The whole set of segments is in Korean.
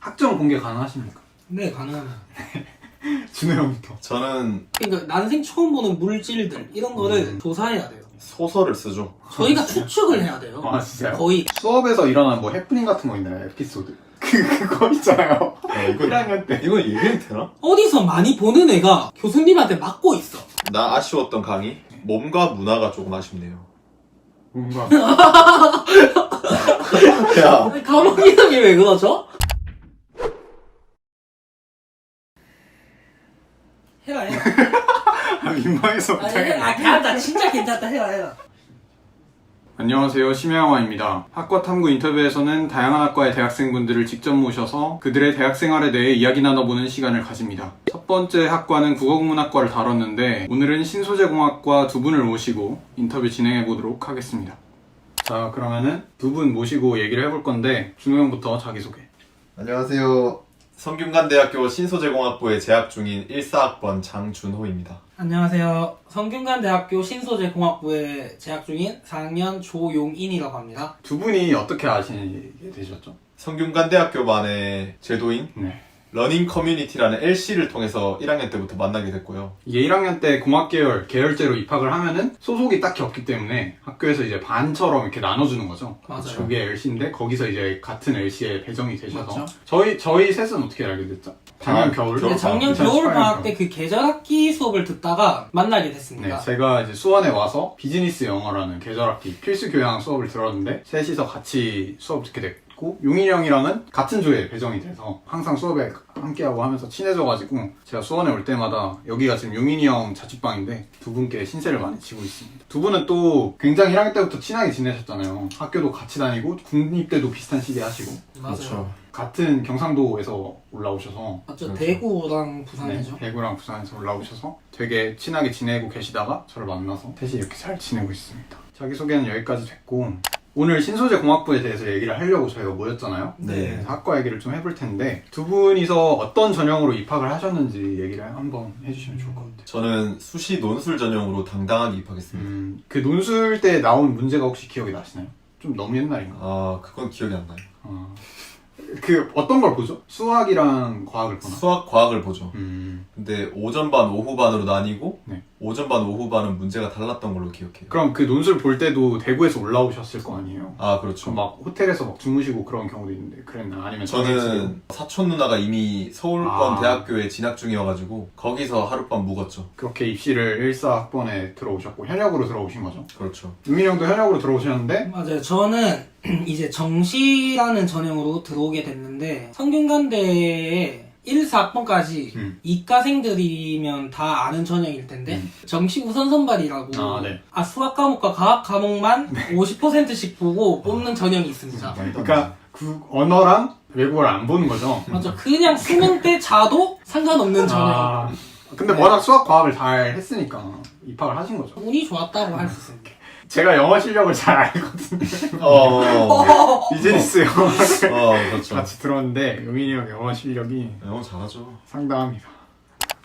학점 공개 가능하십니까? 네, 가능합니다. 준호 형부터. 저는 그러니까 난생 처음 보는 물질들 이런 거를 조사해야 돼요. 소설을 쓰죠. 저희가 추측을 해야 돼요. 아 진짜요? 거의 수업에서 일어난 뭐 해프닝 같은 거 있나요? 에피소드. 그거 있잖아요. 이거 1학년 때. 이거 얘기해도 되나? 어디서 많이 보는 애가 교수님한테 맞고 있어. 나 아쉬웠던 강의 몸과 문화가 조금 아쉽네요. 뭔가 야, 감옥 이름이 왜 그러죠? 해라 해라. 민망해서 못하겠네. 괜찮다. 진짜 괜찮다. 해라. 안녕하세요, 심야영화입니다. 학과 탐구 인터뷰에서는 다양한 학과의 대학생분들을 직접 모셔서 그들의 대학 생활에 대해 이야기 나눠보는 시간을 가집니다. 첫 번째 학과는 국어국문학과를 다뤘는데 오늘은 신소재공학과 두 분을 모시고 인터뷰 진행해보도록 하겠습니다. 자, 그러면은 두 분 모시고 얘기를 해볼 건데 준호 형부터 자기소개. 안녕하세요. 성균관대학교 신소재공학부에 재학 중인 14학번 장준호입니다. 안녕하세요. 성균관대학교 신소재공학부에 재학 중인 4학년 조용인이라고 합니다. 두 분이 어떻게 아시게 되셨죠? 성균관대학교만의 제도인 네. 러닝 커뮤니티라는 LC를 통해서 1학년 때부터 만나게 됐고요. 이게 1학년 때 공학계열, 계열제로 입학을 하면은 소속이 딱히 없기 때문에 학교에서 이제 반처럼 이렇게 나눠주는 거죠. 맞아요. 그게 LC인데 거기서 이제 같은 LC에 배정이 되셔서 맞죠? 저희 셋은 어떻게 알게 됐죠? 작년 겨울? 근데 작년 2018 겨울 방학 겨울. 때 그 계절학기 수업을 듣다가 만나게 네, 됐습니다. 제가 이제 수원에 와서 비즈니스 영어라는 계절학기 필수 교양 수업을 들었는데 셋이서 같이 수업 듣게 됐고 용인이 형이랑은 같은 조에 배정이 돼서 항상 수업에 함께하고 하면서 친해져가지고 제가 수원에 올 때마다 여기가 지금 용인이 형 자취방인데 두 분께 신세를 많이 지고 있습니다. 두 분은 또 굉장히 1학년 때부터 친하게 지내셨잖아요. 학교도 같이 다니고 국립대도 비슷한 시기에 하시고 맞아요. 같은 경상도에서 올라오셔서 맞죠. 그렇죠. 대구랑 부산이죠. 네, 대구랑 부산에서 올라오셔서 되게 친하게 지내고 계시다가 저를 만나서 셋이 이렇게 잘 지내고 있습니다. 자기소개는 여기까지 됐고 오늘 신소재공학부에 대해서 얘기를 하려고 저희가 모였잖아요. 네. 그래서 학과 얘기를 좀 해볼 텐데 두 분이서 어떤 전형으로 입학을 하셨는지 얘기를 한번 해주시면 좋을 것 같아요. 저는 수시 논술 전형으로 당당하게 입학했습니다. 그 논술 때 나온 문제가 혹시 기억이 나시나요? 좀 너무 옛날인가? 아, 그건 기억이 안 나요. 그 어떤 걸 보죠? 수학이랑 과학을 보나? 수학, 과학을 보죠. 음. 근데 오전반, 오후반으로 나뉘고 네. 오전반, 오후반은 문제가 달랐던 걸로 기억해요. 그럼 그 논술 볼 때도 대구에서 올라오셨을 거 아니에요? 아, 그렇죠. 막 호텔에서 막 주무시고 그런 경우도 있는데 그랬나? 아니면 저는 사촌 누나가 이미 서울권 아. 대학교에 진학 중이어가지고 거기서 하룻밤 묵었죠. 그렇게 입시를 14학번에 들어오셨고 현역으로 들어오신 거죠? 그렇죠. 유민이 형도 현역으로 들어오셨는데 맞아요. 저는 이제 정시라는 전형으로 들어오게 됐는데 성균관대에 1, 4학번까지 이과생들이면 다 아는 전형일 텐데 정시 우선 선발이라고 아, 네. 수학 과목과 과학 과목만 50%씩 보고 뽑는 전형이 있습니다. 그러니까 그 언어랑 외국어를 안 보는 거죠? 맞아. 그냥 수능 때 자도 상관없는 전형. 아, 근데 워낙 수학 과학을 잘 했으니까 입학을 하신 거죠? 운이 좋았다고 할 수 있습니다. 제가 영어 실력을 잘 알거든요. 비즈니스 영어를 그렇죠. 같이 들었는데 용인이 형 영어 실력이 영어 잘하죠. 상당합니다.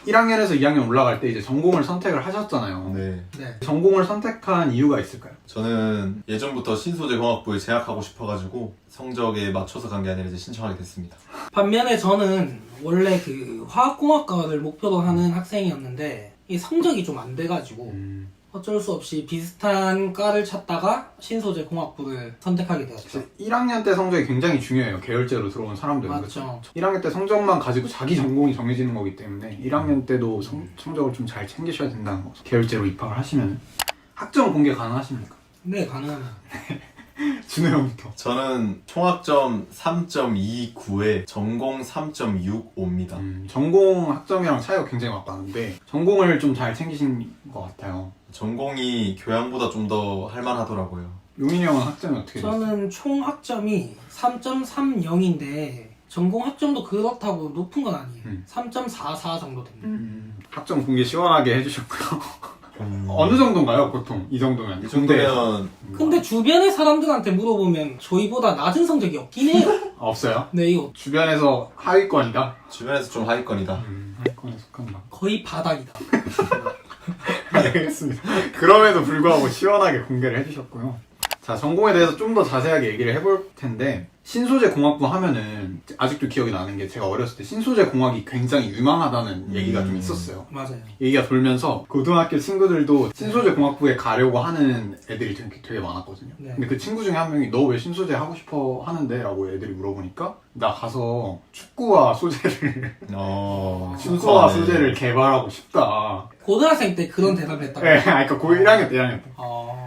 1학년에서 2학년 올라갈 때 이제 전공을 선택을 하셨잖아요. 네. 네. 전공을 선택한 이유가 있을까요? 저는 예전부터 신소재공학부에 재학하고 싶어가지고 성적에 맞춰서 간 게 아니라 이제 신청하게 됐습니다. 반면에 저는 원래 그 화학공학과를 목표로 하는 학생이었는데 이 성적이 좀 안 돼가지고 어쩔 수 없이 비슷한 과를 찾다가 신소재공학부를 선택하게 되었죠. 1학년 때 성적이 굉장히 중요해요. 계열제로 들어온 사람들은. 맞죠. 1학년 때 성적만 가지고 자기 전공이 정해지는 거기 때문에 1학년 때도 성적을 좀 잘 챙기셔야 된다는 거죠. 계열제로 입학을 하시면 학점 공개 가능하십니까? 네, 가능합니다. 준호 형부터. 저는 총학점 3.29에 전공 3.65입니다. 전공 학점이랑 차이가 굉장히 막 나는데 전공을 좀 잘 챙기신 것 같아요. 전공이 교양보다 좀 더 할만하더라고요. 용인이 형은 학점이 어떻게 됐어요? 저는 총 학점이 3.30인데 전공 학점도 그렇다고 높은 건 아니에요. 3.44 정도 됩니다. 학점 공개 시원하게 해주셨고요. 어느 정도인가요, 보통? 이 정도면? 이 정도면 근데 주변의 사람들한테 물어보면 저희보다 낮은 성적이 없긴 해요. 없어요? 네, 이거 주변에서 하위권이다? 주변에서 좀 하위권이다. 하위권에 속한다. 거의 바닥이다. 알겠습니다. 그럼에도 불구하고 시원하게 공개를 해주셨고요. 자, 전공에 대해서 좀 더 자세하게 얘기를 해볼 텐데, 신소재 공학부 하면은 아직도 기억이 나는 게 제가 어렸을 때 신소재 공학이 굉장히 유망하다는 얘기가 좀 있었어요. 맞아요. 얘기가 돌면서 고등학교 친구들도 신소재 공학부에 가려고 하는 애들이 되게 많았거든요. 네. 근데 그 친구 중에 한 명이 너 왜 신소재 하고 싶어 하는데? 라고 애들이 물어보니까 나 가서 축구와 소재를 축구와 소재를 개발하고 싶다. 고등학생 때 그런 대답을 했다고. 네, 그러니까 고1 1학년 때 1학년 때. 어.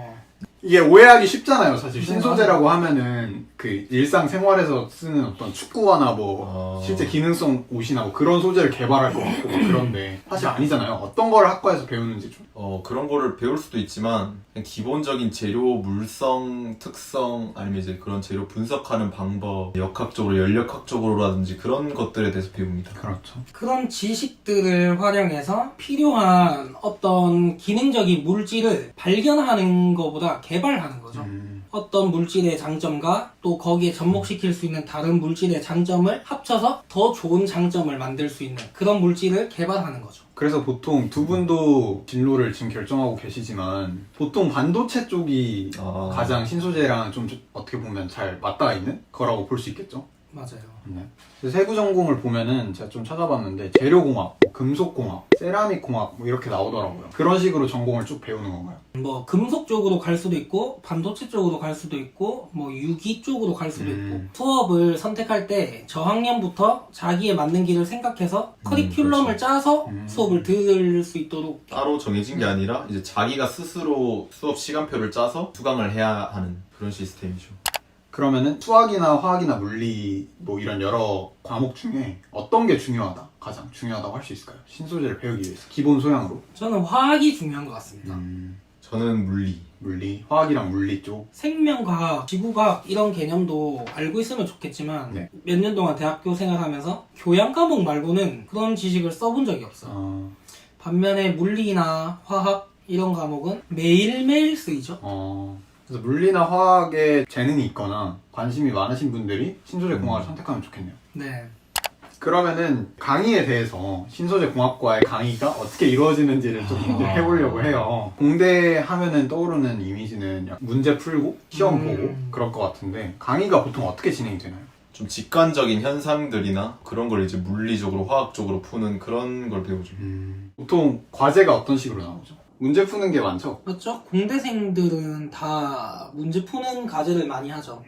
이게 오해하기 쉽잖아요. 사실 신소재라고 하면은 그 일상 생활에서 쓰는 어떤 축구화나 뭐 실제 기능성 옷이나 뭐 그런 소재를 개발할 것 같고 막 그런데 사실 아니잖아요. 어떤 걸 학과에서 배우는지 좀. 그런 거를 배울 수도 있지만 그냥 기본적인 재료 물성, 특성 아니면 이제 그런 재료 분석하는 방법, 역학적으로, 연력학적으로라든지 그런 것들에 대해서 배웁니다. 그렇죠. 그런 지식들을 활용해서 필요한 어떤 기능적인 물질을 발견하는 것보다 개발하는 거죠. 어떤 물질의 장점과 또 거기에 접목시킬 수 있는 다른 물질의 장점을 합쳐서 더 좋은 장점을 만들 수 있는 그런 물질을 개발하는 거죠. 그래서 보통 두 분도 진로를 지금 결정하고 계시지만 보통 반도체 쪽이 가장 신소재랑 좀 어떻게 보면 잘 맞닿아 있는 거라고 볼 수 있겠죠? 맞아요. 네. 그래서 세부 전공을 보면은 제가 좀 찾아봤는데 재료공학, 금속공학, 세라믹공학 뭐 이렇게 나오더라고요. 그런 식으로 전공을 쭉 배우는 건가요? 뭐 금속 쪽으로 갈 수도 있고 반도체 쪽으로 갈 수도 있고 뭐 유기 쪽으로 갈 수도 있고 수업을 선택할 때 저학년부터 자기에 맞는 길을 생각해서 커리큘럼을 짜서 수업을 들을 수 있도록 따로 정해진 게 아니라 이제 자기가 스스로 수업 시간표를 짜서 수강을 해야 하는 그런 시스템이죠. 그러면은 수학이나 화학이나 물리 뭐 이런 여러 과목 중에 어떤 게 중요하다? 가장 중요하다고 할 수 있을까요? 신소재를 배우기 위해서 기본 소양으로. 저는 화학이 중요한 것 같습니다. 저는 물리, 화학이랑 물리 쪽. 생명과학, 지구과학 이런 개념도 알고 있으면 좋겠지만 네. 몇 년 동안 대학교 생활하면서 교양 과목 말고는 그런 지식을 써본 적이 없어요. 반면에 물리나 화학 이런 과목은 매일매일 쓰이죠. 그래서 물리나 화학에 재능이 있거나 관심이 많으신 분들이 신소재 공학을 선택하면 좋겠네요. 네. 그러면은 강의에 대해서 신소재 공학과의 강의가 어떻게 이루어지는지를 좀 얘기를 해보려고 해요. 공대 하면은 떠오르는 이미지는 약간 문제 풀고 시험 보고 그럴 것 같은데 강의가 보통 어떻게 진행이 되나요? 좀 직관적인 현상들이나 그런 걸 이제 물리적으로, 화학적으로 푸는 그런 걸 배우죠. 보통 과제가 어떤 식으로 나오죠? 문제 푸는 게 많죠? 그렇죠. 공대생들은 다 문제 푸는 과제를 많이 하죠.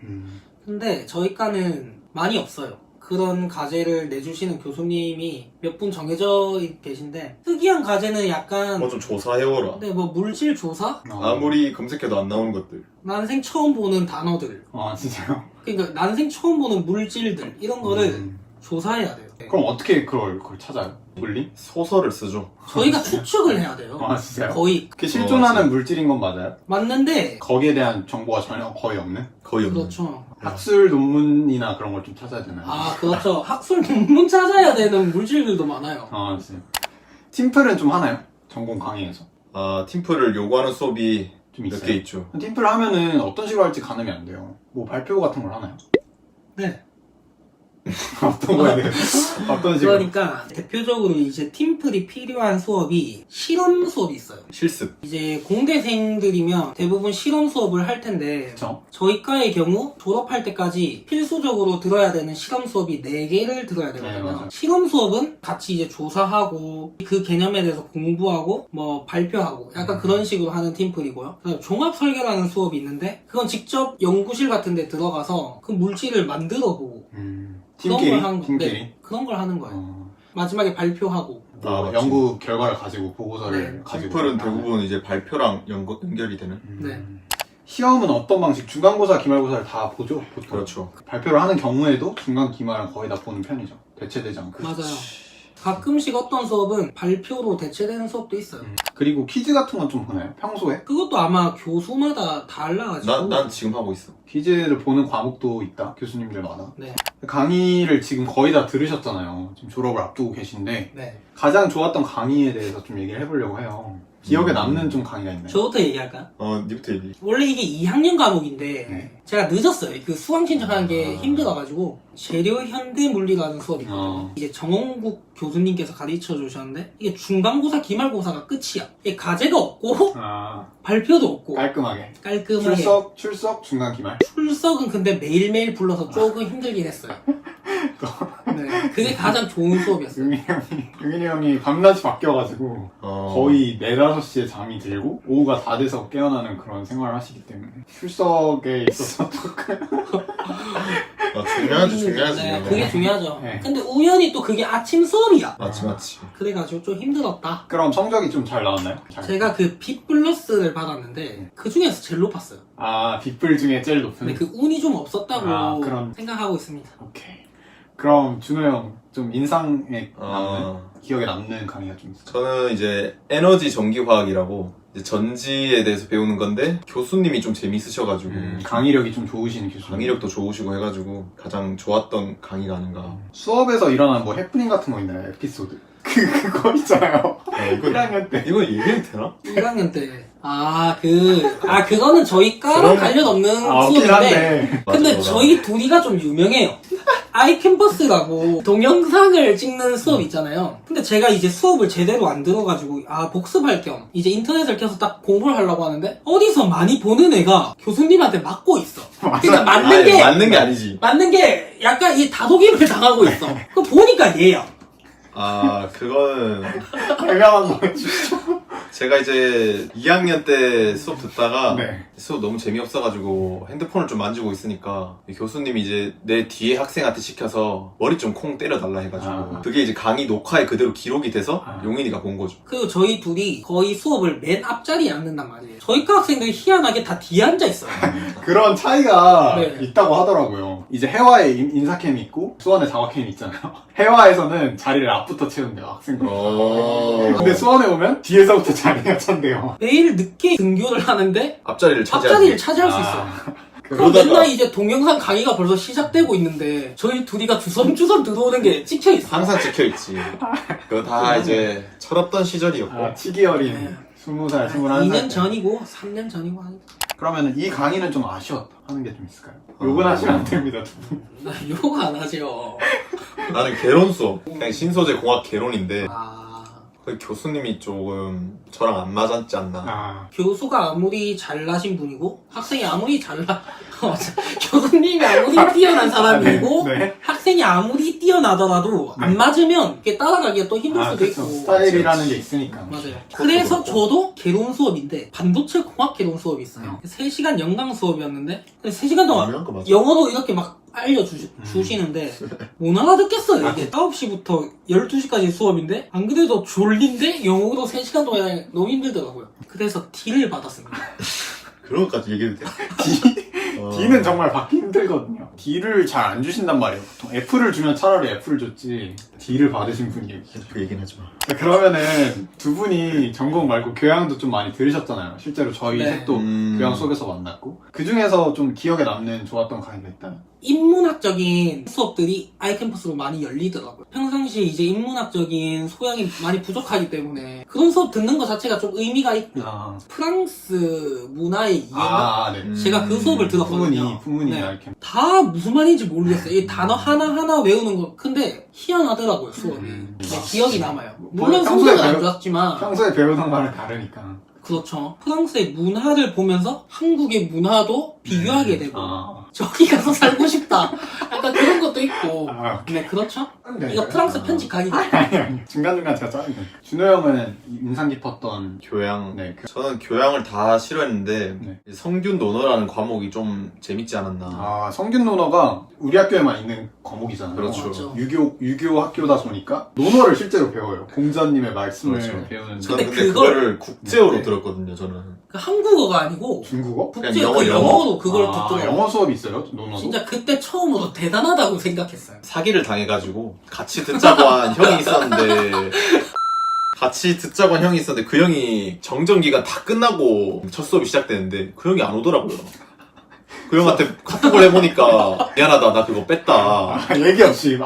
근데 저희 과는 많이 없어요. 그런 과제를 내주시는 교수님이 몇 분 정해져 계신데 특이한 과제는 약간 좀 조사해오라. 근데 뭐 물질 조사? 아무리 검색해도 안 나오는 것들. 난생 처음 보는 단어들 진짜요? 그러니까 난생 처음 보는 물질들 이런 거를 조사해야 돼요. 그럼 어떻게 그걸 찾아요? 물리? 소설을 쓰죠. 저희가 추측을 해야 돼요. 진짜요? 거의 그게 실존하는 물질인 건 맞아요? 맞는데 거기에 대한 정보가 전혀 거의 없는? 거의 없는. 그렇죠. 학술 논문이나 그런 걸 좀 찾아야 되나요? 그렇죠. 학술 논문 찾아야 되는 물질들도 많아요. 진짜. 팀플은 좀 하나요? 전공 강의에서? 팀플을 요구하는 수업이 좀 몇 있어요? 개 있죠. 팀플 하면은 어떤 식으로 할지 가늠이 안 돼요. 뭐 발표 같은 걸 하나요? 네. 어떤 거에 대해서? 어떤 식으로? 그러니까 대표적으로 이제 팀플이 필요한 수업이 실험 수업이 있어요. 실습. 이제 공대생들이면 대부분 실험 수업을 할 텐데 그쵸? 저희 과의 경우 졸업할 때까지 필수적으로 들어야 되는 실험 수업이 4개를 들어야 네, 되거든요. 맞아요. 실험 수업은 같이 이제 조사하고 그 개념에 대해서 공부하고 뭐 발표하고 약간 그런 식으로 하는 팀플이고요. 그다음에 종합 설계라는 수업이 있는데 그건 직접 연구실 같은 데 들어가서 그 물질을 만들어 보고 그런 걸 하는 거. 팀끼리? 네, 그런 걸 하는 거예요. 마지막에 발표하고. 뭐 맞지. 연구 결과를 가지고 보고서를 네. 가지고. 팀플은 대부분 이제 발표랑 연결이 되는. 네. 시험은 어떤 방식? 중간고사, 기말고사를 다 보죠? 보통. 그렇죠. 발표를 하는 경우에도 중간, 기말은 거의 다 보는 편이죠. 대체되지 않고. 맞아요. 가끔씩 어떤 수업은 발표로 대체되는 수업도 있어요. 그리고 퀴즈 같은 건 좀 보나요? 평소에? 그것도 아마 교수마다 달라가지고. 난 지금 하고 있어. 퀴즈를 보는 과목도 있다. 교수님들마다. 네. 강의를 지금 거의 다 들으셨잖아요. 지금 졸업을 앞두고 계신데 네. 가장 좋았던 강의에 대해서 좀 얘기를 해보려고 해요. 기억에 남는 좀 강의가 있나요? 저부터 얘기할까요? 니부터 얘기. 원래 이게 2학년 과목인데 네. 제가 늦었어요. 그 수강 신청하는 게 힘들어가지고 재료 현대 물리라는 수업이 있거든요. 이제 정홍국 교수님께서 가르쳐 주셨는데 이게 중간고사, 기말고사가 끝이야. 이게 과제가 없고 발표도 없고 깔끔하게. 깔끔하게. 출석, 중간, 기말. 출석은 근데 매일매일 불러서 조금 힘들긴 했어요. 네, 그게 가장 좋은 수업이었어요. 용인이 형이 밤낮이 바뀌어가지고 거의 4, 5시에 잠이 들고 오후가 다 돼서 깨어나는 그런 생활을 하시기 때문에 출석에 있어서 조금 중요하지. 네, 그게 중요하죠. 네. 근데 우연히 또 그게 아침 수업이야. 맞지. 그래가지고 좀 힘들었다. 그럼 성적이 좀 잘 나왔나요? 제가 그 B 플러스를 받았는데 그 중에서 제일 높았어요. 빗불 중에 제일 높은. 근데 그 운이 좀 없었다고 그런. 생각하고 있습니다. 오케이. 그럼 준호 형 좀 인상에 남는 기억에 남는 강의가 좀 있어요? 저는 이제 에너지 전기화학이라고 이제 전지에 대해서 배우는 건데 교수님이 좀 재밌으셔가지고 강의력이 좀 좋으신 교수님. 강의력도 좋으시고 해가지고 가장 좋았던 강의가 아닌가. 수업에서 일어난 뭐 해프닝 같은 거 있나요? 에피소드. 그거 있잖아요. 1학년 때. 이거 얘기해도 되나? 1학년 때. 그거는 저희 과랑 관련 없는 없긴 수업인데. 한데. 근데 맞아. 저희 둘이가 좀 유명해요. 아이캠퍼스라고 동영상을 찍는 수업 있잖아요. 근데 제가 이제 수업을 제대로 안 들어가지고 복습할 겸 이제 인터넷을 켜서 딱 공부를 하려고 하는데 어디서 많이 보는 애가 교수님한테 맞고 있어. 그러니까 맞는 게 아니지. 맞는 게 약간 이 다독임을 당하고 있어. 그거 보니까 얘야. 그거는 설명 한번 해주시죠. 제가 이제 2학년 때 수업 듣다가 네. 수업 너무 재미없어가지고 핸드폰을 좀 만지고 있으니까 교수님이 이제 내 뒤에 학생한테 시켜서 머리 좀 콩 때려달라 해가지고 그게 이제 강의 녹화에 그대로 기록이 돼서 용인이가 본 거죠. 그리고 저희 둘이 거의 수업을 맨 앞자리에 앉는단 말이에요. 저희 과 학생들이 희한하게 다 뒤에 앉아 있어요. 그런 차이가 네. 있다고 하더라고요. 이제 해화에 인사캠이 있고 수원에 자화캠이 있잖아요. 해화에서는 자리를 앞부터 채운대요, 학생들. 근데 수원에 오면 뒤에서부터 자리가 찬대요. 매일 늦게 등교를 하는데 앞자리를 차지할 수 있어요. 그럼 맨날 이제 동영상 강의가 벌써 시작되고 있는데 저희 둘이가 주섬주섬 들어오는 게 찍혀있어. 항상 찍혀있지. 그거 다 이제 철없던 시절이었고. 치기 어린 20살, 21살. 2년 전이고 3년 전이고 하니까. 그러면 이 강의는 좀 아쉬웠다 하는 게 좀 있을까요? 욕은 하시면 안 됩니다, 두 분. 나 욕 안 하죠. 나는 개론 수업. 그냥 신소재 공학 개론인데 아, 그 교수님이 조금 저랑 안 맞았지 않나. 교수가 아무리 잘나신 분이고 학생이 아무리 교수님이 아무리 뛰어난 사람이고 네. 학생이 아무리 뛰어나더라도 안 맞으면 이게 따라가기가 또 힘들 수도 그쵸. 있고. 스타일이라는 게 있으니까. 맞아요. 그래서 저도 개론 수업인데 반도체 공학 개론 수업이 있어요. 3시간 연강 수업이었는데 3시간 동안 아니란 거 맞아. 영어도 이렇게 막 알려주시는데 못 알아듣겠어요. 이게 9시부터 12시까지 수업인데 안 그래도 졸린데 영어로 3시간 동안 너무 힘들더라고요. 그래서 D를 받았습니다. 그런 것까지 얘기해도 돼? D는 정말 받기 힘들거든요. D를 잘 안 주신단 말이에요. 보통 F를 주면 차라리 F를 줬지 D를 받으신 분이 계시죠. 그 얘기는 하지 마. 그러면은 두 분이 전공 말고 교양도 좀 많이 들으셨잖아요. 실제로 저희 네. 셋도 교양 속에서 만났고 그 중에서 좀 기억에 남는 좋았던 강의가 있다면? 인문학적인 수업들이 아이캠퍼스로 많이 열리더라고요. 평상시에 이제 인문학적인 소양이 많이 부족하기 때문에 그런 수업 듣는 것 자체가 좀 의미가 있고 프랑스 문화의 이해가 네. 제가 그 수업을 들었거든요. 풍문이나 네. 이렇게. 다 무슨 말인지 모르겠어요. 이 단어 하나하나 외우는 거. 근데 희한하더라고요, 수업이. 네, 기억이 남아요. 물론 성적은 안 좋았지만. 평소에 배우던 거랑 다르니까. 그렇죠. 프랑스의 문화를 보면서 한국의 문화도 비교하게 되고 저기 가서 살고 싶다. 약간 그런 것도 있고. 네, 그렇죠. 이거 프랑스 편집 가기. 아니. 중간중간 제가 짜는 거예요. 준호 형은 인상 깊었던 교양. 네. 저는 교양을 다 싫어했는데 네. 성균 논어라는 과목이 좀 재밌지 않았나. 성균 논어가 우리 학교에만 있는 과목이잖아요. 그렇죠. 유교 학교다 보니까 논어를 실제로 배워요. 공자님의 말씀을 그렇죠. 배우는. 저는 근데 그걸- 그거를 국제어로 들었거든요, 저는. 그 한국어가 아니고 중국어? 국제 그냥 영어, 그 영어로 그걸 듣더라고요. 영어 수업이 있어요? 논어도? 진짜 그때 처음으로 대단하다고 생각했어요. 사기를 당해가지고 같이 듣자고 한 형이 있었는데 그 형이 정전기간 다 끝나고 첫 수업이 시작되는데 그 형이 안 오더라고요. 그 형한테 카톡을 해보니까 미안하다 나 그거 뺐다. 얘기 없이.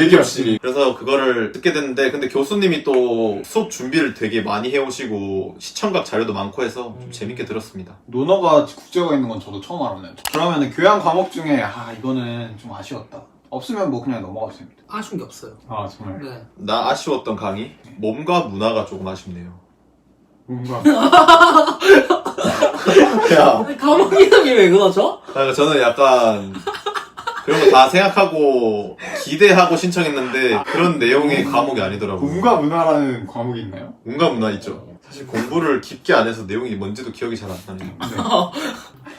얘기 없이. 그래서 그거를 듣게 됐는데 근데 교수님이 또 수업 준비를 되게 많이 해오시고 시청각 자료도 많고 해서 좀 재밌게 들었습니다. 논어가 국제어가 있는 건 저도 처음 알았네요. 그러면 교양 과목 중에 이거는 좀 아쉬웠다. 없으면 뭐 그냥 넘어가도 됩니다. 아쉬운 게 없어요. 아 정말. 네. 나 아쉬웠던 강의? 몸과 문화가 조금 아쉽네요. 뭔가 야, 과목 이름이 왜 그러죠? 그러니까 저는 약간 그런 거 다 생각하고 기대하고 신청했는데 그런 내용의 과목이 아니더라고요. 문과 문화라는 과목이 있나요? 문과 문화 있죠. 사실 공부를 깊게 안 해서 내용이 뭔지도 기억이 잘 안 나네요.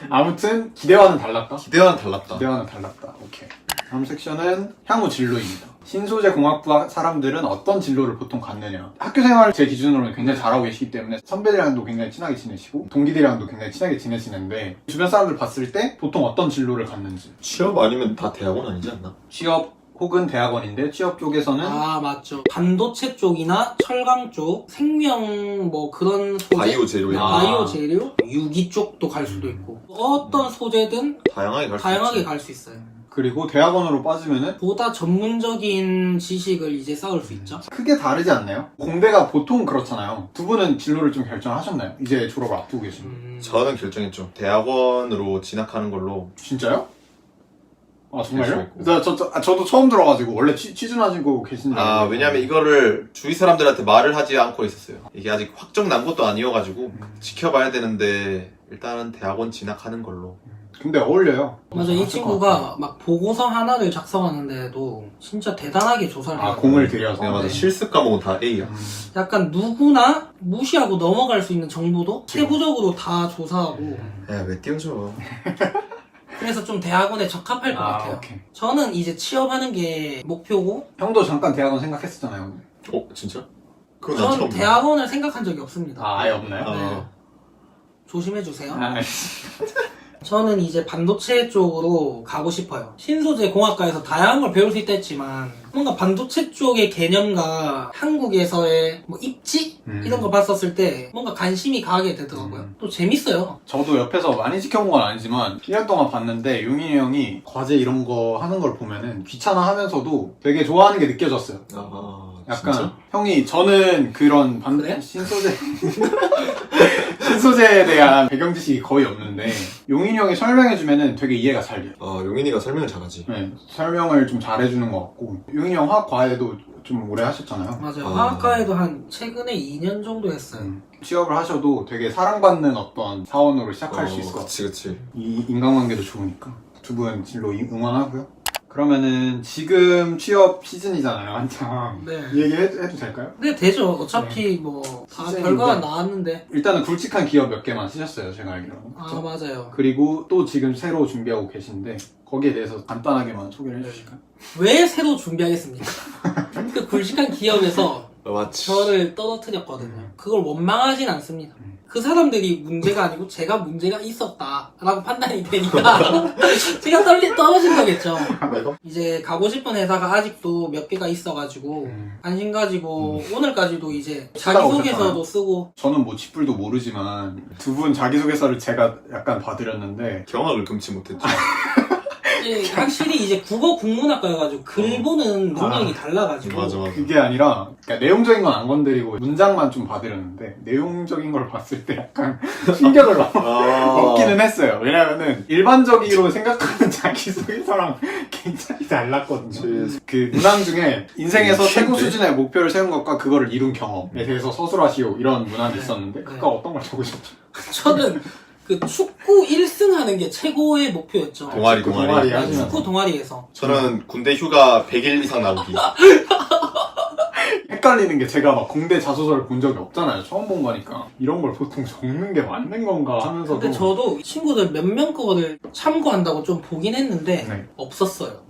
아무튼 기대와는 달랐다. 기대와는 달랐다. 기대와는 달랐다. 오케이. 다음 섹션은 향후 진로입니다. 신소재 공학부 사람들은 어떤 진로를 보통 갖느냐. 학교 생활 제 기준으로는 굉장히 잘하고 계시기 때문에 선배들이랑도 굉장히 친하게 지내시고 동기들이랑도 굉장히 친하게 지내시는데 주변 사람들 봤을 때 보통 어떤 진로를 갖는지. 취업 아니면 다 대학원 아니지 않나? 취업 혹은 대학원인데 취업 쪽에서는 아 맞죠. 반도체 쪽이나 철강 쪽, 생명 뭐 그런 소재, 바이오 재료야. 바이오 재료, 유기 쪽도 갈 수도 있고 어떤 소재든 다양하게 갈 수 다양하게 있지. 갈 수 있어요. 그리고 대학원으로 빠지면은 보다 전문적인 지식을 이제 쌓을 수 있죠. 크게 다르지 않나요? 공대가 보통 그렇잖아요. 두 분은 진로를 좀 결정하셨나요? 이제 졸업을 앞두고 계신. 저는 결정했죠. 대학원으로 진학하는 걸로. 진짜요? 아 정말요? 결정했고. 저도 처음 들어가지고 원래 취준하시고 계신 줄 알고. 왜냐면 이거를 주위 사람들한테 말을 하지 않고 있었어요. 이게 아직 확정 난 것도 아니어가지고 지켜봐야 되는데 일단은 대학원 진학하는 걸로. 근데 어울려요. 맞아, 이 친구가 막 보고서 하나를 작성하는데도 진짜 대단하게 조사를 해요. 공을 들여서. 맞아. 네. 실습 과목은 다 A야. 약간 누구나 무시하고 넘어갈 수 있는 정보도 세부적으로 다 조사하고 야, 왜 띄워줘? 그래서 좀 대학원에 적합할 것 같아요. 오케이. 저는 이제 취업하는 게 목표고 형도 잠깐 대학원 생각했었잖아요. 근데. 진짜? 그건 난 전 처음 대학원을 생각한 적이 없습니다. 아예 없나요? 아. 조심해주세요. 아, 저는 이제 반도체 쪽으로 가고 싶어요. 신소재 공학과에서 다양한 걸 배울 수 있다 했지만 뭔가 반도체 쪽의 개념과 한국에서의 뭐 입지? 이런 거 봤었을 때 뭔가 관심이 가게 되더라고요. 또 재밌어요. 저도 옆에서 많이 지켜본 건 아니지만 1년 동안 봤는데 용인이 형이 과제 이런 거 하는 걸 보면은 귀찮아 하면서도 되게 좋아하는 게 느껴졌어요. 약간 진짜? 형이 저는 그런 그래? 신소재에 대한 배경 지식이 거의 없는데 용인이 형이 설명해주면은 되게 이해가 잘 돼요. 용인이가 설명을 잘하지. 네, 설명을 좀 잘해주는 것 같고 용인이 형 화학 과외도 좀 오래 하셨잖아요. 맞아요. 화학과에도 한 최근에 2년 정도 했어요. 취업을 하셔도 되게 사랑받는 어떤 사원으로 시작할 수 있을 것 같아요. 그치. 이 인간관계도 좋으니까 두 분 진로 응원하고요. 그러면은 지금 취업 시즌이잖아요, 한창. 네. 이 얘기 해도 될까요? 네, 되죠. 어차피 뭐 다 시즌인데. 결과가 나왔는데. 일단은 굵직한 기업 몇 개만 쓰셨어요, 제가 알기로는. 그쵸? 맞아요. 그리고 또 지금 새로 준비하고 계신데 거기에 대해서 간단하게만 소개를 해주실까요? 왜 새로 준비하겠습니까? 그 굵직한 기업에서 맞지. 저를 떨어뜨렸거든요. 그걸 원망하진 않습니다. 그 사람들이 문제가 아니고 제가 문제가 있었다라고 판단이 되니까 제가 떨어진 거겠죠. 이제 가고 싶은 회사가 아직도 몇 개가 있어가지고 관심 가지고 오늘까지도 이제 자기소개서도 쓰고. 저는 뭐 쥐뿔도 모르지만 두 분 자기소개서를 제가 약간 봐드렸는데 경악을 금치 못했죠. 확실히 이제 국어 국문학과여가지고 글 보는 능력이 달라가지고. 맞아. 그게 아니라 그러니까 내용적인 건 안 건드리고 문장만 좀 봐드렸는데 내용적인 걸 봤을 때 약간 충격을 먹기는 했어요. 왜냐면은 일반적으로 생각하는 자기소개서랑 굉장히 달랐거든요. 그 문항 중에 인생에서 최고 수준의 목표를 세운 것과 그거를 이룬 경험에 대해서 서술하시오 이런 문항이 있었는데 그거 어떤 걸 적으셨죠? 저는 그 축구 1승 하는 게 최고의 목표였죠. 동아리. 하시면서. 축구 동아리에서. 저는 군대 휴가 100일 이상 나오기. 헷갈리는 게 제가 막 공대 자소서를 본 적이 없잖아요. 처음 본 거니까. 이런 걸 보통 적는 게 맞는 건가 하면서도. 근데 저도 친구들 몇 명 거를 참고한다고 좀 보긴 했는데 네. 없었어요.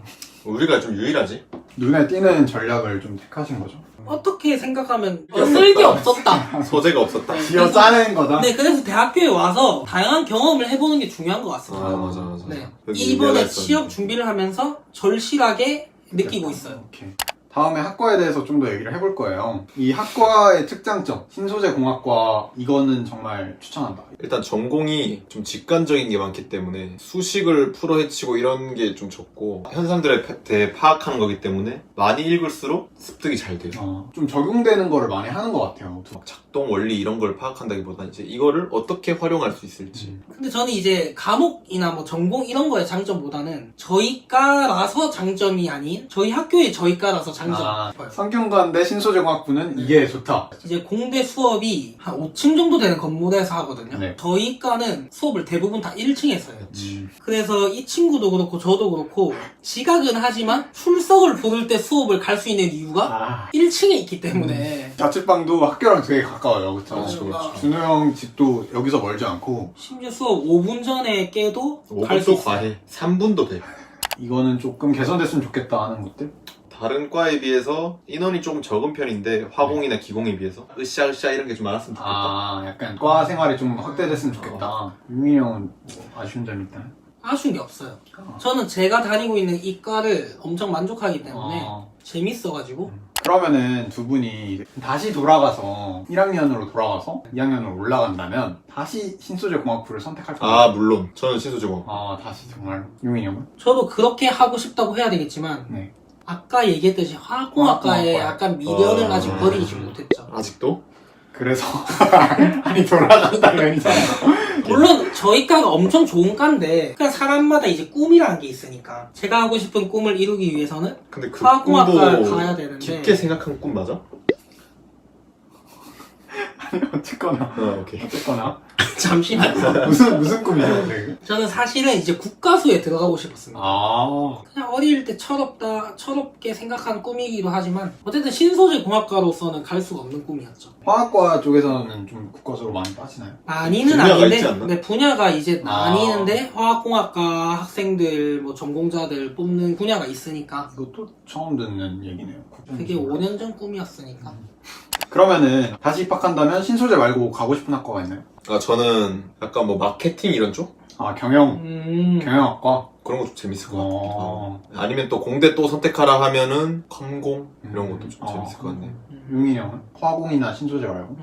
우리가 좀 유일하지? 눈에 띄는 전략을 좀 택하신 거죠. 어떻게 생각하면 쓸게 없었다. 소재가 없었다. 지어 짜낸 거다. 네, 그래서 대학교에 와서 다양한 경험을 해보는 게 중요한 것 같습니다. 맞아. 네. 여기 이번에 유명했었는데. 취업 준비를 하면서 절실하게 느끼고 있어요. 오케이. 다음에 학과에 대해서 좀 더 얘기를 해볼 거예요. 이 학과의 특장점, 신소재공학과 이거는 정말 추천한다. 일단 전공이 좀 직관적인 게 많기 때문에 수식을 풀어헤치고 이런 게 좀 적고 현상들에 대해 파악하는 거기 때문에 많이 읽을수록 습득이 잘 돼요. 좀 적용되는 거를 많이 하는 것 같아요. 막 작동 원리 이런 걸 파악한다기보다는 이제 이거를 어떻게 활용할 수 있을지. 근데 저는 이제 과목이나 뭐 전공 이런 거의 장점보다는 저희과라서 장점이 아닌 저희 학교의 저희과라서 장점. 성균관대 신소재공학부는 이게 좋다. 이제 공대 수업이 한 5층 정도 되는 건물에서 하거든요. 네. 저희과는 수업을 대부분 다 1층에서 해요. 그래서 이 친구도 그렇고 저도 그렇고 지각은 하지만 출석을 부를 때 수업을 갈 수 있는 이유가 1층에 있기 때문에 자취방도 학교랑 되게 가까워요. 그쵸? 그렇죠. 준호 형 집도 여기서 멀지 않고 심지어 수업 5분 전에 깨도 갈 수 5분도 있어요. 과해. 3분도 돼. 이거는 조금 개선됐으면 좋겠다 하는 것들. 다른 과에 비해서 인원이 조금 적은 편인데 화공이나 기공에 비해서 으쌰으쌰 이런 게 좀 많았으면 좋겠다. 약간 과 생활이 좀 확대됐으면 좋겠다. 유민이 형은 뭐 아쉬운 점이 있다. 아쉬운 게 없어요. 저는 제가 다니고 있는 이 과를 엄청 만족하기 때문에 재밌어가지고 그러면은 두 분이 다시 돌아가서 1학년으로 돌아가서 2학년으로 올라간다면 다시 신소재공학부를 선택할 거예요. 물론 저는 신소재공학. 다시 정말. 유민이 형은? 저도 그렇게 하고 싶다고 해야 되겠지만 네. 아까 얘기했듯이 화학공학과에 화학공학과. 약간 미련을 아직 버리지 못했죠. 아직도? 그래서 아니 돌아간다면이잖아요. 물론 저희 과가 엄청 좋은 과인데 그냥 사람마다 이제 꿈이라는 게 있으니까 제가 하고 싶은 꿈을 이루기 위해서는 근데 그 화학공학과를 꿈도 가야 되는데 깊게 생각한 꿈 맞아? 어쨌거나 오케이. 어쨌거나 잠시만요. 무슨 꿈이죠? 근데? 저는 사실은 이제 국가수에 들어가고 싶었습니다. 그냥 어릴 때 철없게 생각한 꿈이기도 하지만 어쨌든 신소재공학과로서는 갈 수가 없는 꿈이었죠. 화학과 쪽에서는 좀 국과수로 많이 빠지나요? 많이는 분야가 있지 아닌데 않나? 네, 분야가 이제 나뉘는데 화학공학과 학생들 뭐 전공자들 뽑는 분야가 있으니까 이것도 처음 듣는 얘기네요. 그게 5년 전 꿈이었으니까. 그러면은 다시 입학한다면 신소재 말고 가고 싶은 학과가 있나요? 저는 약간 뭐 마케팅 이런 쪽? 경영학과? 그런 거 좀 재밌을 것 같기도 하고. 아니면 또 공대 또 선택하라 하면은 컴공 이런 것도 좀 재밌을 것 같네요. 용인이 형은? 화공이나 신소재 말고?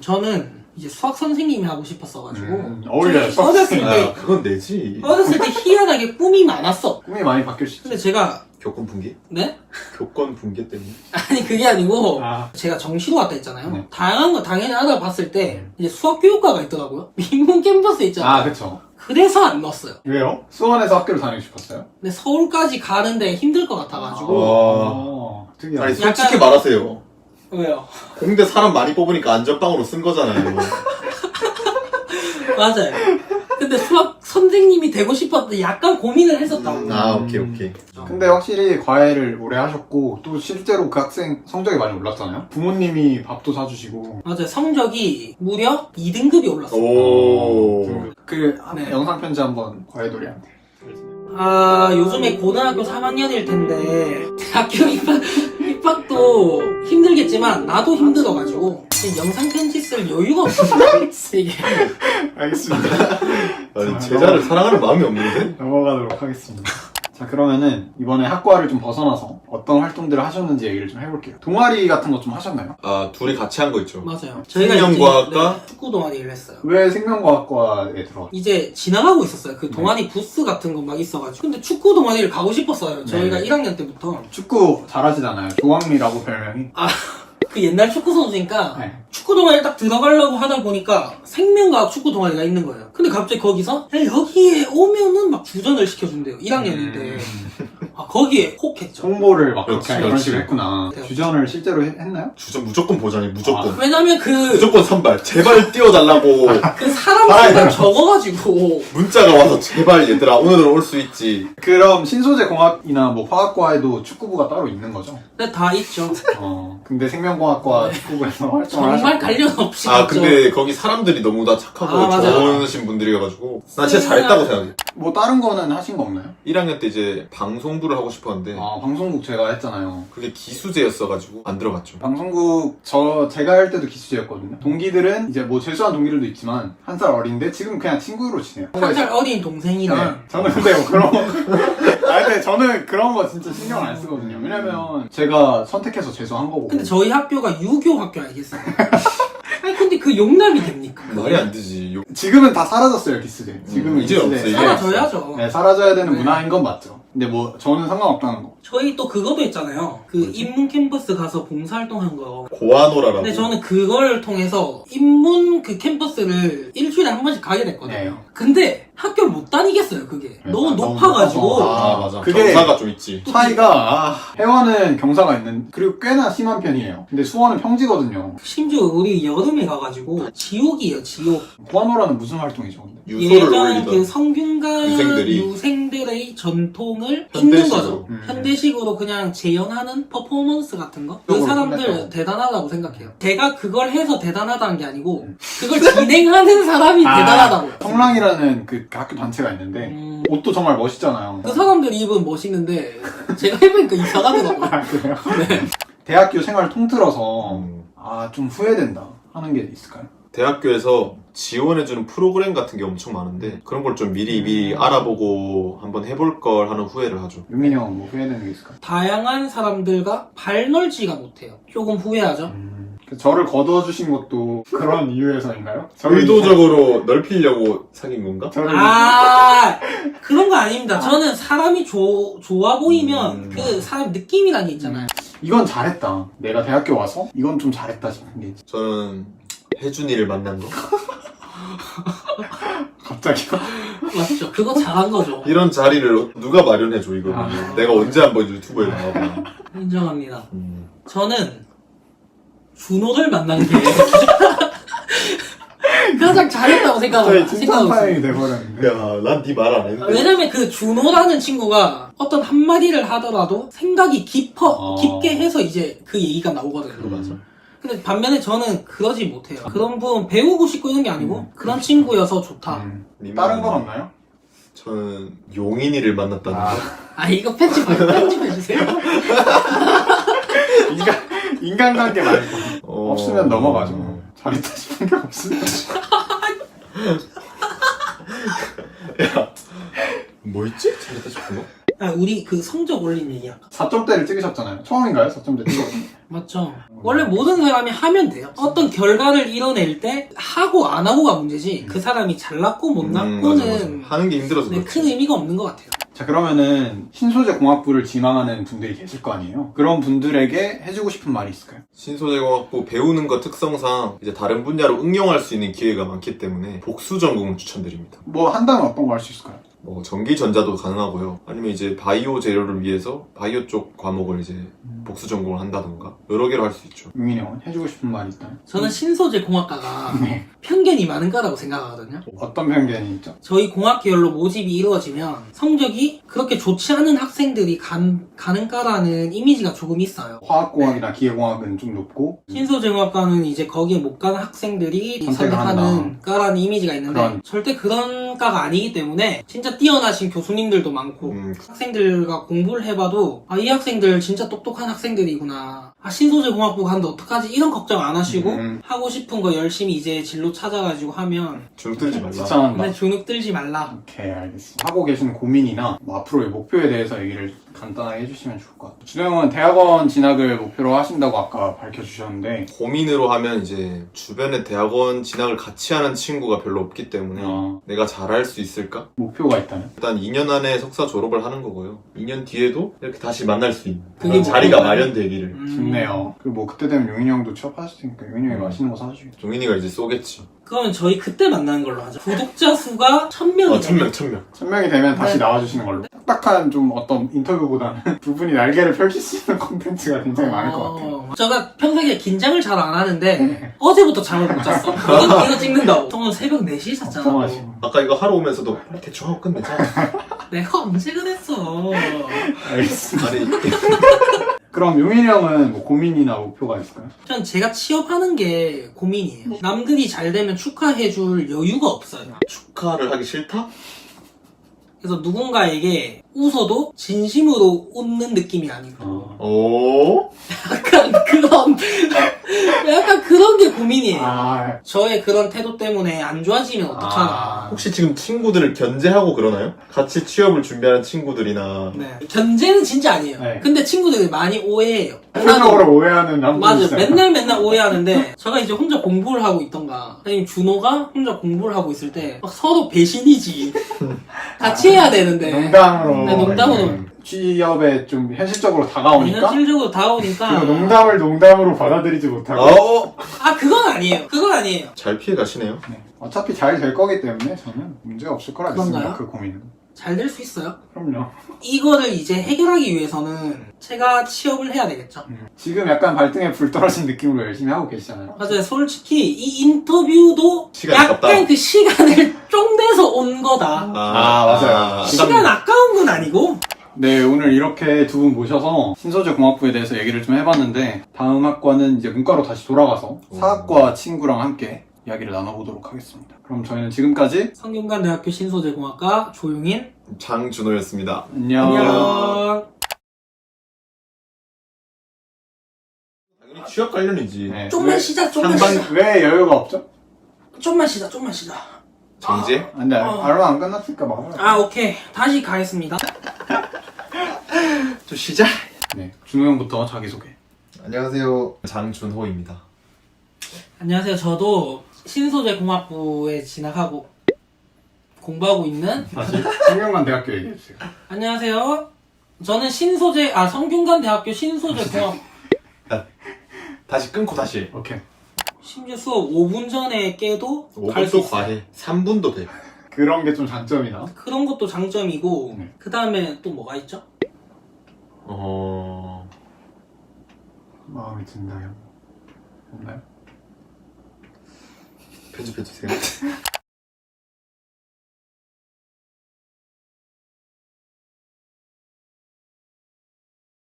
저는 이제 수학 선생님이 하고 싶었어가지고 어울려요. 저희 어렸을 때 그건 내지. 희한하게 꿈이 많았어. 꿈이 많이 바뀔 수 있죠. 근데 제가 교권 붕괴? 네? 교권 붕괴 때문에? 아니 그게 아니고 아. 제가 정시로 왔다 했잖아요. 네. 다양한 거 당연히 하다 봤을 때 이제 수학교육과가 있더라고요. 민문 캠퍼스 있잖아요. 그쵸. 그래서 안 넣었어요. 왜요? 수원에서 학교를 다니고 싶었어요? 근데 서울까지 가는데 힘들 것 같아가지고 특이하네. 아니 솔직히 약간- 말하세요. 왜요? 공대 사람 많이 뽑으니까 안전빵으로 쓴 거잖아요. 맞아요. 근데 수학 선생님이 되고 싶었는데 약간 고민을 했었다고. 오케이. 근데 확실히 과외를 오래 하셨고 또 실제로 그 학생 성적이 많이 올랐잖아요. 부모님이 밥도 사주시고. 맞아요. 성적이 무려 2등급이 올랐어요. 오. 네. 영상 편지 한번 과외돌이한테. 요즘에 고등학교 3학년일 텐데 대학교 입학도 힘들겠지만 나도 힘들어가지고 지금 영상 편지 쓸 여유가 없어. 이게 알겠습니다. 아니, 제자를 사랑하는 마음이 없는데? 넘어가도록 하겠습니다. 자, 그러면은 이번에 학과를 좀 벗어나서 어떤 활동들을 하셨는지 얘기를 좀 해볼게요. 동아리 같은 거 좀 하셨나요? 둘이 같이 한 거 있죠. 맞아요. 생명과학과? 이제 축구 동아리를 했어요. 왜 생명과학과에 들어갔어요? 이제 지나가고 있었어요. 그 동아리 부스 같은 거 막 있어가지고. 근데 축구 동아리를 가고 싶었어요. 저희가 네. 1학년 때부터. 축구 잘하시잖아요. 조광리라고 별명이. 그 옛날 축구 선수니까 네. 축구 동아리 딱 들어가려고 하다 보니까 생명과학 축구 동아리가 있는 거예요. 근데 갑자기 거기서 야, 여기에 오면은 막 주전을 시켜준대요. 1학년인데. 거기에 혹했죠. 홍보를 막 그렇지, 그렇게 그런 그렇지. 식으로 했구나. 네. 주전을 실제로 했나요? 주전 무조건 보자니, 무조건. 왜냐면 무조건 선발. 제발 뛰어달라고. 그 사람 수가 적어가지고 문자가 와서 제발 얘들아, 오늘은 올 수 있지. 그럼 신소재공학이나 뭐 화학과에도 축구부가 따로 있는 거죠? 근데 다 있죠. 근데 생명공학과 축구부에서 활동을 정말 하셨고. 관련 없이 있죠. 근데 거기 사람들이 너무 다 착하고 맞아요. 좋으신 분들이어가지고. 난 진짜 잘했다고 생각해. 뭐 다른 거는 하신 거 없나요? 1학년 때 이제 방송부를 하고 싶었는데 아, 방송국 제가 했잖아요. 그게 기수제였어가지고 안 들어갔죠. 방송국 제가 할 때도 기수제였거든요. 동기들은 이제 뭐 재수한 동기들도 있지만 한 살 어린데 지금 그냥 친구로 지내요. 한 살 어린 동생이랑 네. 저는 근데 뭐 그런 거 근데 저는 그런 거 진짜 신경 안 쓰거든요. 왜냐면 제가 선택해서 재수한 거고. 근데 저희 학교가 유교 학교 알겠어요? 아니 근데 그 용납이 됩니까? 말이 안 되지. 지금은 다 사라졌어요, 기수제. 지금은 이제 기수제. 없어요. 이제 사라져야죠. 네, 사라져야 되는 네. 문화인 건 맞죠. 근데 뭐 저는 상관없다는 거. 저희 또 그것도 있잖아요. 그 인문 캠퍼스 가서 봉사활동 한 거. 고아노라라고. 근데 저는 그걸 통해서 인문 그 캠퍼스를 일주일에 한 번씩 가게 됐거든요. 네. 근데 학교를 못 다니겠어요, 그게. 네, 너무 너무 높아가지고. 높아서. 아 맞아. 그게- 경사가 좀 있지. 차이가 해원은 경사가 있는 그리고 꽤나 심한 편이에요. 근데 수원은 평지거든요. 심지어 우리 여름에 가가지고 지옥이에요, 지옥. 고아노라는 무슨 활동이죠? 근데? 유소를 예전 올리던. 그 성균관 유생들이. 유생들의 전통을 현대식으로. 있는 거죠. 음. 현대식으로 그냥 재현하는 퍼포먼스 같은 거. 그 그걸 사람들 끝냈다고. 대단하다고 생각해요. 제가 그걸 해서 대단하다는 게 아니고 그걸 진행하는 사람이 대단하다고. 성랑이라는 그 학교 단체가 있는데 옷도 정말 멋있잖아요. 그 사람들이 입은 멋있는데 제가 해보니까 이상하더라고요. 아, 그래요? 네. 대학교 생활 통틀어서 음. 좀 후회된다 하는 게 있을까요? 대학교에서 지원해주는 프로그램 같은 게 엄청 많은데 그런 걸 좀 미리 알아보고 한번 해볼 걸 하는 후회를 하죠. 유민이 형은 뭐 후회되는 게 있을까요? 다양한 사람들과 발널지가 못해요. 조금 후회하죠. 저를 거둬주신 것도 그런 이유에서인가요? 의도적으로 넓히려고 사귄 건가? 저를 아 그런 거 아닙니다. 저는 사람이 좋아 보이면 음. 그 사람 느낌이라는 게 있잖아요. 이건 잘했다. 내가 대학교 와서 이건 좀 잘했다 싶은 게 있지. 저는 혜준이를 만난 거. 갑자기요? 맞죠? 그거 잘한 거죠. 이런 자리를 누가 마련해줘 이거는. 아. 내가 언제 한번 유튜브에 나와봐. 인정합니다. 음. 저는 준호를 만난 게 가장 잘했다고 저희 생각하고 칭찬 타임이 있어요. 돼버렸는데. 야, 난 네 말 안 했는데. 왜냐면 그 준호라는 친구가 어떤 한마디를 하더라도 생각이 깊게 해서 이제 그 얘기가 나오거든요. 그거 맞아. 근데 반면에 저는 그러지 못해요. 그런 부분 배우고 싶고 이런 게 아니고 그런 친구여서 좋다. 다른 건 없나요? 저는 용인이를 만났다는 거. 아 이거 편집해주세요. 인간관계 말고. 없으면 넘어가죠. 어. 잘했다 싶은 게 없으면. 뭐 있지? 잘했다 싶은 거? 아, 우리 그 성적 올린 얘기 할까? 4점대를 찍으셨잖아요. 처음인가요? 4점대 찍었어요. 맞죠? 원래 모든 사람이 하면 돼요. 어떤 결과를 이뤄낼 때 하고 안 하고가 문제지 그 사람이 잘났고 맞아, 못났고는 맞아. 하는 게 힘들어서 네, 그렇지. 큰 의미가 없는 것 같아요. 자, 그러면은 신소재 공학부를 지망하는 분들이 계실 거 아니에요? 그런 분들에게 해주고 싶은 말이 있을까요? 신소재공학부 배우는 것 특성상 이제 다른 분야로 응용할 수 있는 기회가 많기 때문에 복수 전공을 추천드립니다. 뭐 한다면 어떤 거 할 수 있을까요? 뭐 전기 전자도 가능하고요. 아니면 이제 바이오 재료를 위해서 바이오 쪽 과목을 이제 복수 전공을 한다던가 여러 개로 할 수 있죠. 유민이 형은 해주고 싶은 말이 있다면? 저는 신소재 공학과가 네. 편견이 많은 과라고 생각하거든요. 어떤 편견이 있죠? 저희 공학 계열로 모집이 이루어지면 성적이 그렇게 좋지 않은 학생들이 가는 과라는 이미지가 조금 있어요. 화학공학이나 기계공학은 좀 높고 신소재공학과는 이제 거기에 못 가는 학생들이 선택을 선택하는 한다. 과라는 이미지가 있는데 그런- 절대 그런 과가 아니기 때문에 진짜 뛰어나신 교수님들도 많고 학생들과 공부를 해봐도 이 학생들 진짜 똑똑한 학생들이구나. 신소재공학부 가는데 어떡하지? 이런 걱정 안 하시고 하고 싶은 거 열심히 이제 진로 찾아가지고 하면 주눅 들지 말라. 추천한다. 근데 주눅 들지 말라. 오케이, 알겠습니다. 하고 계신 고민이나 뭐 앞으로의 목표에 대해서 얘기를 간단하게 해주시면 좋을 것 같아요. 준호 형은 대학원 진학을 목표로 하신다고 아까 밝혀주셨는데 고민으로 하면 이제 주변에 대학원 진학을 같이 하는 친구가 별로 없기 때문에 내가 잘할 수 있을까? 목표가 있다면? 일단 2년 안에 석사 졸업을 하는 거고요. 2년 뒤에도 이렇게 다시 만날 수 있는 그게 그런 자리가 목표가요? 마련되기를. 좋네요. 그리고 뭐 그때 되면 용인이 형도 취업하실 테니까 용인이 형이 맛있는 거 사주시겠죠. 종인이가 이제 쏘겠지. 그러면 저희 그때 만나는 걸로 하죠. 구독자 수가 1000명이잖아요. 1000명. 1000명이 되면 다시 네. 나와주시는 걸로. 딱딱한 좀 어떤 인터뷰보다는 두 분이 날개를 펼칠 수 있는 콘텐츠가 굉장히 많을 것 같아요. 제가 평소에 긴장을 잘 안 하는데 어제부터 잠을 못 잤어. 이거 찍는다고. 오늘 새벽 4시에 잤잖아. 걱정하시고. 아까 이거 하러 오면서도 빨리 대충 하고 끝내자. 내가 언제 그랬어. 알겠습니다. 아니 그럼 용인이 형은 뭐 고민이나 목표가 있을까요? 전 제가 취업하는 게 고민이에요. 남들이 잘 되면 축하해줄 여유가 없어요. 축하를 하기 싫다? 그래서 누군가에게 웃어도 진심으로 웃는 느낌이 아니고 오? 약간 그런 게 고민이에요. 아, 저의 그런 태도 때문에 안 좋아지면 어떡하나. 혹시 지금 친구들을 견제하고 그러나요? 같이 취업을 준비하는 친구들이나 네. 견제는 진짜 아니에요. 네. 근데 친구들이 많이 오해해요. 표정으로 오해하는 남들 맞아요. 있어요. 맨날 오해하는데 제가 이제 혼자 공부를 하고 있던가 아니면 준호가 혼자 공부를 하고 있을 때 막 서로 배신이지. 같이 해야 되는데 농담으로. 네, 농담으로. 취업에 좀 현실적으로 다가오니까 현실적으로 다가오니까 그 농담을 농담으로 받아들이지 못하고 아 그건 아니에요. 그건 아니에요. 잘 피해 가시네요. 네. 어차피 잘 될 거기 때문에 저는 문제가 없을 거라 믿습니다. 그런가요? 그 고민은. 잘 될 수 있어요. 그럼요. 이거를 이제 해결하기 위해서는 제가 취업을 해야 되겠죠. 지금 약간 발등에 불 떨어진 느낌으로 열심히 하고 계시잖아요. 맞아요. 솔직히 이 인터뷰도 시간이 약간 아깝다. 그 시간을 쫑내서 온 거다. 맞아요. 시간 아까운 건 아니고. 네, 오늘 이렇게 두 분 모셔서 신소재 공학부에 대해서 얘기를 좀 해봤는데 다음 학과는 이제 문과로 다시 돌아가서 사학과 친구랑 함께 이야기를 나눠보도록 하겠습니다. 그럼 저희는 지금까지 성균관대학교 신소재공학과 조용인 장준호였습니다. 안녕. 안녕. 당연히 취업 관련이지. 네. 좀만 쉬자. 좀만 쉬자. 왜 여유가 없죠? 좀만 쉬자. 좀만 쉬자. 정지? 근데 얼마 안 끝났으니까 먹어요. 아 오케이. 다시 가겠습니다. 좀 쉬자. 네, 준호 형부터 자기소개. 안녕하세요. 장준호입니다. 안녕하세요. 저도 신소재공학부에 진학하고 공부하고 있는 다시 성균관대학교 얘기해주세요. 안녕하세요. 저는 성균관대학교 신소재공학 다시 끊고 다시. 오케이. 심지어 수업 5분 전에 깨도 갈 수 5분도 있어요. 과해. 3분도 돼. 그런 게 좀 장점이다. 그런 것도 장점이고 네. 그 다음에 또 뭐가 있죠? 마음에 든다 형. 없나요? 편집해주세요.